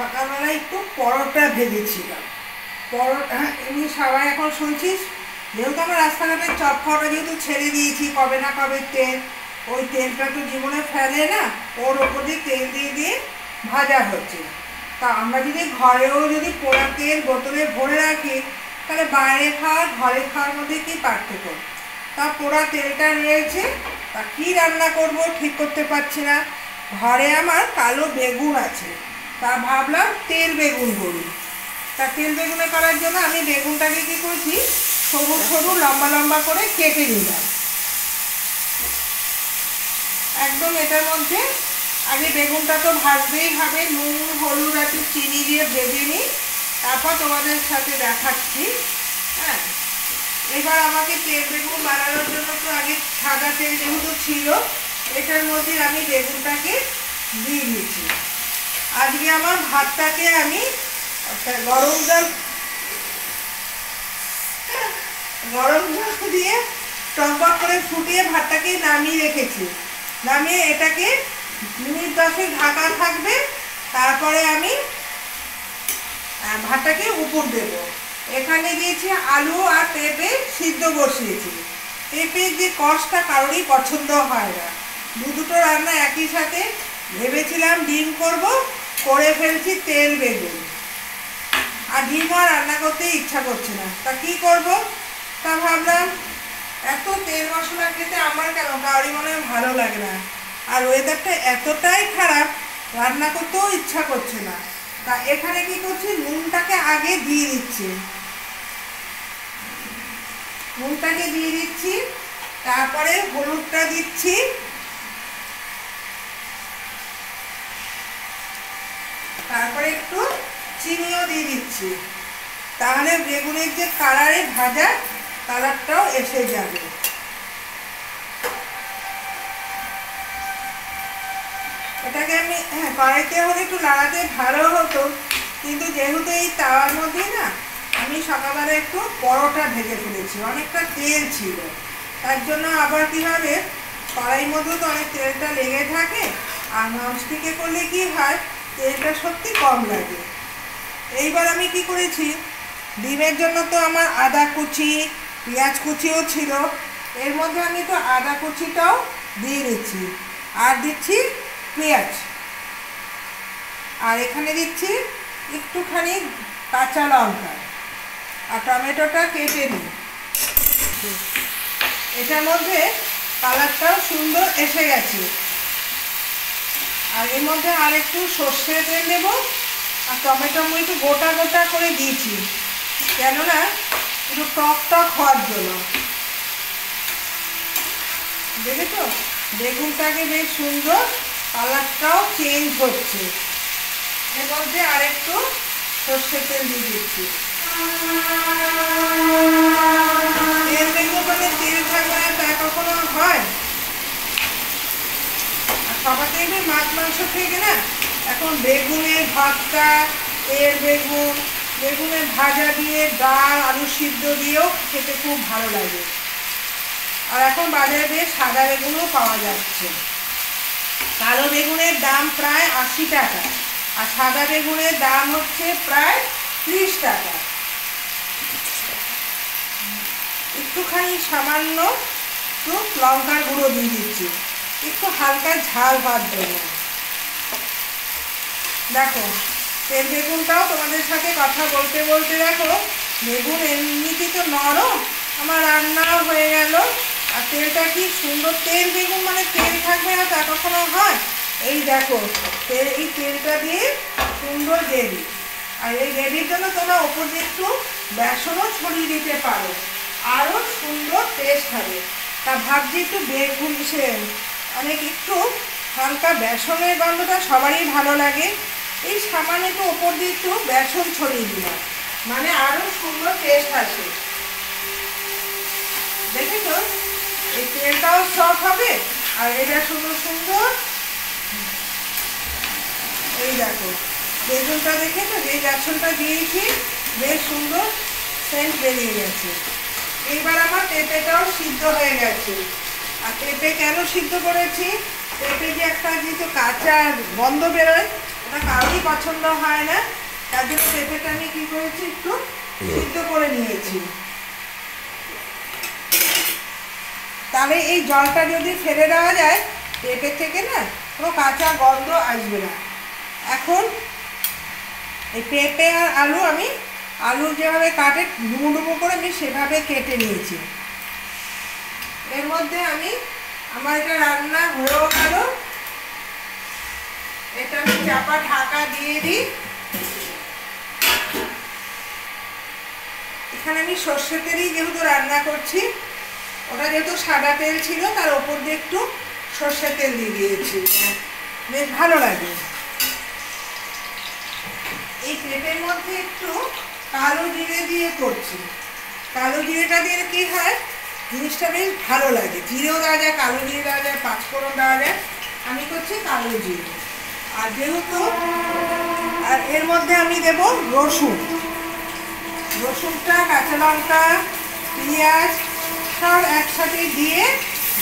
সকালবেলা একটু পরোটা ভেজেছিলাম। পরোটা এমনি সবাই এখন শুনছিস, যেহেতু আমরা রাস্তাঘাটে চপ খাওয়াটা যেহেতু ছেড়ে দিয়েছি, কবে না কবে তেল, ওই তেলটা তো জীবনে ফেলে না, ওর ওপর দিয়ে তেল দিয়ে দিয়ে ভাজা হচ্ছে। তা আমরা যদি ঘরেও যদি পোড়া তেল বোতলে ভরে রাখি, তাহলে বাইরে খাওয়ার ঘরে খাওয়ার মধ্যে কি পার্থক্য? তা পোড়া তেলটা রয়েছে, তা কী রান্না করব ঠিক করতে পারছি না। ঘরে আমার কালো বেগুন আছে, তা ভাবলাম তেল বেগুন করি। তা তেল বেগুনে করার জন্য আমি বেগুনটাকে কী করেছি, সরু সরু লম্বা লম্বা করে কেটে নিলাম। একদম এটার মধ্যে আগে বেগুনটা তো ভাজতেই হবে, নুন হলুদ একটু চিনি দিয়ে ভেজে নিই, তারপর তোমাদের সাথে দেখাচ্ছি। হ্যাঁ, এবার আমাকে তেল বেগুন বানানোর জন্য তো আগে সাদা তেল যেহেতু ছিল, এটার মধ্যে আমি বেগুনটাকে দিয়ে দিয়েছি। আজকে আমার ভাতটাকে আমি গরম জল দিয়ে টকবক করে ফুটিয়ে ভাতটাকে নামিয়ে রেখেছি। নামিয়ে এটাকে মিনিট 10 ঢাকা থাকবে, তারপরে আমি ভাতটাকে উপর দেব। এখানে দিয়েছি আলু আর পেঁপে সিদ্ধ বসিয়েছি। পেঁপের যে কষটা কারোরই পছন্দ হয় না, দুটো রান্না একই সাথে। ভেবেছিলাম ডিম করব, করে ফেলছি তেল বেগুন, আর ডিম আর রান্না করতে ইচ্ছা করছে না। তা কি করব? তা ভাবলাম এত তেল মশলা খেতে আমার কেন, কারোরই মনে হয় ভালো লাগে না, আর ওয়েদারটা এতটাই খারাপ, রান্না করতেও ইচ্ছা করছে না। তা এখানে কি করছি, নুনটাকে আগে দিয়ে দিচ্ছি। নুনটাকে দিয়ে দিচ্ছি, তারপরে হলুদটা দিচ্ছি, তারপরে একটু চিনিও দিয়ে দিচ্ছি। তাহলে বেগুনের যে কালারে ভাজা কালারটাও এসে যাবে। এটাকে আমি কড়াইতে হলে একটু নাড়াতে ভালো হতো, কিন্তু যেহেতু এই তাওয়ার মধ্যেই না আমি সকালবেলা একটু পরোটা ভেজে ফেলেছি, অনেকটা তেল ছিল, তার জন্য আবার কীভাবে কড়াইয়ের মধ্যেও তো অনেক তেলটা লেগে থাকে, আর ননস্টিকে করলে কি হয়, তেলটা সত্যি কম লাগে। এইবার আমি কি করেছি, ডিমের জন্য তো আমার আদা কুচি পেঁয়াজ কুচিও ছিল, এর মধ্যে আমি তো আদা কুচিটাও দিয়ে দিচ্ছি, আর দিচ্ছি পেঁয়াজ, আর এখানে দিচ্ছি একটুখানি কাঁচা লঙ্কা, আর টমেটোটা কেটে নিই। এটার মধ্যে কালারটাও সুন্দর এসে গেছে। আর এর মধ্যে আর একটু সর্ষে তেল দেব, আর টমেটো আমি একটু গোটা গোটা করে দিয়েছি, কেননা একটু টক টক হওয়ার জন্য। দেখেছো বেগুনটাকে বেশ সুন্দর কালারটাও চেঞ্জ হচ্ছে। এর মধ্যে আর একটু সর্ষে তেল দিয়ে দিচ্ছি। তেল বেগুন মানে তেল থাকবে না তা কখনো হয়? আর সবার থেকে মাছ মাংস থেকে না এখন বেগুনের ভর্তা, তেল বেগুন, বেগুনের ভাজা দিয়ে ডাল আলু সিদ্ধ দিয়েও খেতে খুব ভালো লাগে। আর এখন বাজারে বেশ সাদা বেগুনও পাওয়া যাচ্ছে। কালো বেগুনের দাম প্রায় 80 টাকা, আর সাদা বেগুনের দাম হচ্ছে প্রায় 30 টাকা। একটুখানি সামান্য একটু লঙ্কার গুঁড়ো দিয়ে দিচ্ছি, একটু হালকা ঝাল হওয়ার জন্য। দেখো তেল বেগুনটাও তোমাদের সাথে কথা বলতে বলতে দেখো বেগুন এমনিতে তো নরম, আমার রান্নাও হয়ে গেল। আর তেলটা কি সুন্দর, তেল বেগুন মানে তেল থাকবে না তা কখনো হয়? এই দেখো এই তেলটা দিয়ে সুন্দর গ্রেভি, আর এই গ্রেভির জন্য তোমরা ওপর দিয়ে একটু বেসনও ছড়িয়ে দিতে পারো, আরও সুন্দর টেস্ট হবে। তা ভাবছি একটু বেগুন অনেক একটু হালকা বেসনের গন্ধটা সবারই ভালো লাগে, এই সামান্য একটু ওপর দিয়ে একটু বেসন ছড়িয়ে দিলাম, মানে আরও সুন্দর টেস্ট আসে। দেখেছো এই তেলটাও সফট হবে, আর এটা সুন্দর সুন্দর। এই দেখো বেগুনটা দেখেছো, যে বেসনটা দিয়েছি বেশ সুন্দর সেন্ট বেরিয়ে গেছে। এইবার আমার পেঁপেটাও সিদ্ধ হয়ে গেছে। আর পেঁপে কেন সিদ্ধ করেছি, পেঁপে যে একটা যেহেতু কাঁচা গন্ধ বেরোয়, ওটা কারোরই পছন্দ হয় না, তার জন্য পেঁপেটা আমি কি করেছি একটু সিদ্ধ করে নিয়েছি। তাহলে এই জলটা যদি ফেলে দেওয়া যায় পেঁপে থেকে না কোনো কাঁচা গন্ধ আসবে না। এখন এই পেঁপে আর আলু আমি আলু যেভাবে কাটে ডুবো ডুবো করে আমি সেভাবে কেটে নিয়েছি। এর মধ্যে আমি আমার এটা রান্না হয়েও গেল, এটা আমি চাপা ঢাকা দিয়ে দিই। এখানে আমি সর্ষে তেলই যেহেতু রান্না করছি, ওটা যেহেতু সাদা তেল ছিল তার ওপর দিয়ে একটু সর্ষে তেল দিয়ে দিয়েছি, বেশ ভালো লাগে। এই পেঁপের মধ্যে একটু কালো জিরে দিয়ে করছি, কালো জিরেটা দিয়ে কি হয় জিনিসটা বেশ ভালো লাগে। জিরেও দেওয়া যায়, কালো জিরে দেওয়া যায়, পাঁচফোড়ন দেওয়া যায়, আমি করছি কালো জিরে। আর যেহেতু আর এর মধ্যে আমি দেব রসুন, রসুনটা কাঁচা লঙ্কা পেঁয়াজ সব একসাথে দিয়ে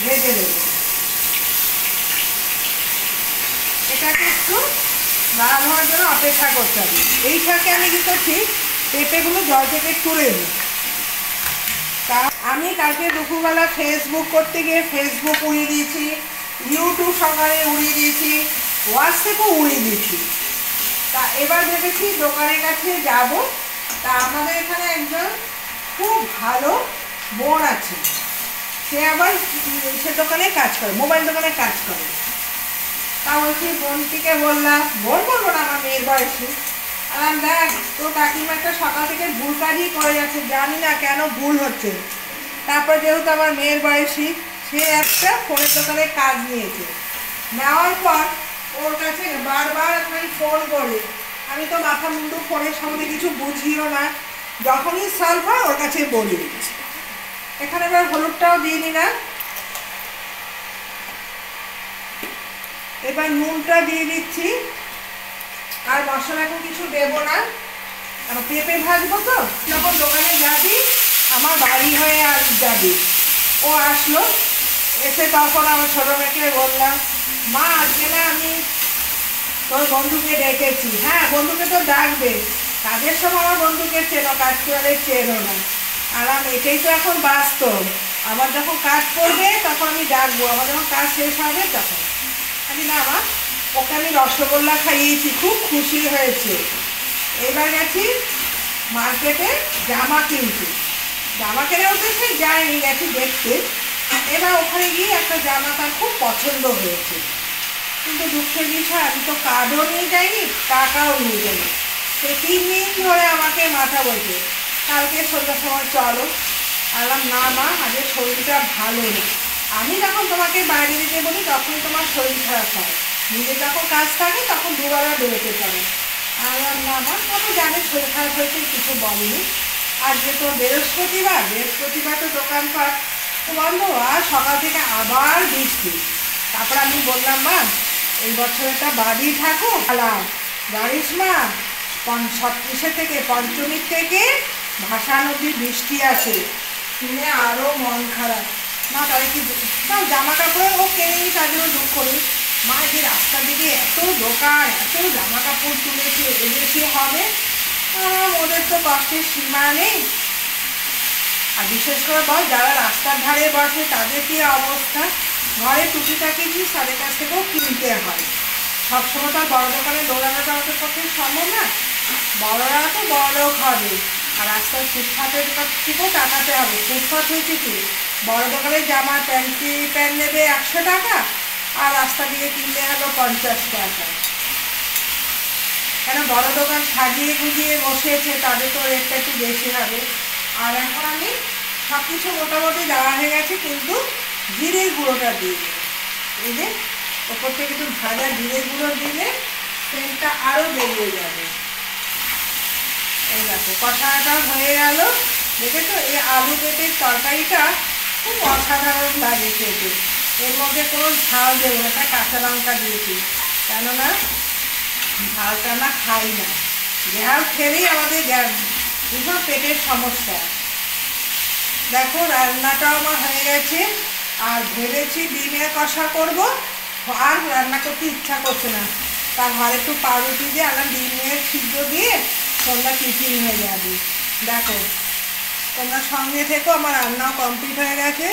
ভেজে দেব। এটাকে একটু লাল হওয়ার জন্য অপেক্ষা করতে হবে। এই ফাঁকে আমি কি করছি পেঁপেগুলো জল থেকে তুলে নিই। তা আমি কালকে দুপুরবেলা ফেসবুক করতে গিয়ে ফেসবুক উড়িয়ে দিয়েছি, ইউটিউব সকালে উড়িয়ে দিয়েছি, হোয়াটসঅ্যাপও উড়িয়ে দিয়েছি। তা এবার ভেবেছি দোকানের কাছে যাব। তা আমাদের এখানে একজন খুব ভালো বোন আছে, সে আবার সে দোকানে কাজ করে, মোবাইল দোকানে কাজ করে। তা বলছি বোনটিকে বললাম, বোন বলবো না আমার মেয়ের বয়সী, আর দেখ তোর কাকিমা একটা সকাল থেকে ভুল কাজই করে যাচ্ছে, জানি না কেন ভুল হচ্ছে। তারপর যেহেতু আমার মেয়ের বয়সী, সে একটা ফোনের দোকানে কাজ নিয়েছে, নেওয়ার পর ওর কাছে বারবার আমি ফোন করি। আমি তো মাথা মুন্ডু ফোনের সম্বন্ধে কিছু বুঝিও না, যখনই সলভ হয় ওর কাছে বলি। এখানে এবার হলুদটাও দিয়ে নিলাম, এবার নুনটা দিয়ে দিচ্ছি। আর মশলা এখন কিছু দেবো না, কারণ পেঁপে ভাজবো তো। যখন দোকানে যাবি আমার বাড়ি হয়ে আর যাবি। ও আসলো, এসে তখন আমার ছোটো মেয়েকে বললাম, মা আজকে না আমি তোর বন্ধুকে ডেকেছি। হ্যাঁ বন্ধুকে তো ডাকবে, কাজের সময় আমার বন্ধুকে চেনো, কাজ করে চেনো না। আর এটাই তো এখন বাস্তব, আমার যখন কাজ করবে তখন আমি ডাকবো, আমার যখন কাজ শেষ হবে তখন। আমি না মা, ওকে আমি রসগোল্লা খাইয়েছি, খুব খুশি হয়েছে। এবার গেছি মার্কেটে জামা কিনতে, জামা কেনা উঠেছে যায়নি, গেছি দেখতে। এবার ওখানে গিয়ে একটা জামা তার খুব পছন্দ হয়েছে, কিন্তু দুঃখের বিষয় আমি তো কার্ডও নিয়ে যাইনি, টাকাও নিয়ে যাইনি। সে 3 দিন ধরে আমাকে মাথা বলছে কালকে সন্ধ্যার সময় চলো। বললাম না মা, আগে শরীরটা ভালো না, আমি যখন তোমাকে বাইরে দিতে বলি তখন তোমার শরীর খারাপ হয়, নিজে যখন কাজ থাকে তখন দুবেলা বেরোতে পারে। বললাম না মা, আমি জানি শরীর খারাপ হয়েছে, কিছু বলিনি। আজকে তো বৃহস্পতিবার, বৃহস্পতিবার তো দোকানপাট বন্ধ, আর সকাল থেকে আবার বৃষ্টি। তারপর আমি বললাম মা এই বছরটা বাড়ি থাকো, জানিস মা 36 থেকে পঞ্চমীর থেকে ভাসান অবধি বৃষ্টি আছে। শুনে আরও মন খারাপ। মা তাহলে কি তাও জামা কাপড় ও কেনেনি, তার জন্য দুঃখ নেই। মা যে রাস্তার দিকে এত দোকান, এত জামা কাপড় তুলেছে, এদেশে হবে, ওদের তো কষ্টের সীমা নেই। আর বিশেষ করে বল যারা রাস্তার ধারে বসে তাদের কী অবস্থা, ঘরে টুকিটাকি জিনিস তাদের কাছ থেকেও কিনতে হয়। সবসময় তো আর বড় দোকানে দৌড়ানোটা আমাদের পক্ষে সম্ভব না, বড়রা তো বড়লোক হবে, আর রাস্তার ফুটপাতের থেকেও টাকাতে হবে। ফুটপাত হয়েছে কি, বড় দোকানের জামা প্যান্ট নেবে 100 টাকা, আর রাস্তা দিয়ে কিনলে হলো 50 টাকা। কেন বড় দোকান সাজিয়ে গুজিয়ে বসেছে, তাদের তো রেটটা একটু বেশি হবে। আর এখন আমি সব কিছু মোটামুটি দেওয়া হয়ে গেছে, কিন্তু জিরের গুঁড়োটা দিয়ে এই যে ওপর থেকে একটু ভাজা জিরের গুঁড়ো দিলে সেন্টটা আরও বেরিয়ে যাবে। এই দেখো কষাটাও হয়ে গেল। দেখেছো এই আলু পেঁপের তরকারিটা খুব অসাধারণ লাগে খেতে। এর মধ্যে কোনো ঝাল দেবো না, একটা কাঁচা লঙ্কা দিয়েছি, কেননা ঝালটা না খাই না, ঝাল খেলেই আমাদের ভীষণ পেটের সমস্যা। দেখো রান্নাটাও আমার হয়ে গেছে, আর ভেবেছি ডিমের কষা করব, আর রান্না করতে ইচ্ছা করছে না। তার ঘরে একটু পাউরুটি দিয়ে আলাম ডিমের সিদ্ধ দিয়ে সন্ধ্যা টিফিন হয়ে যাবে। দেখো তোমরা সঙ্গে থেকো, আমার রান্নাও কমপ্লিট হয়ে গেছে।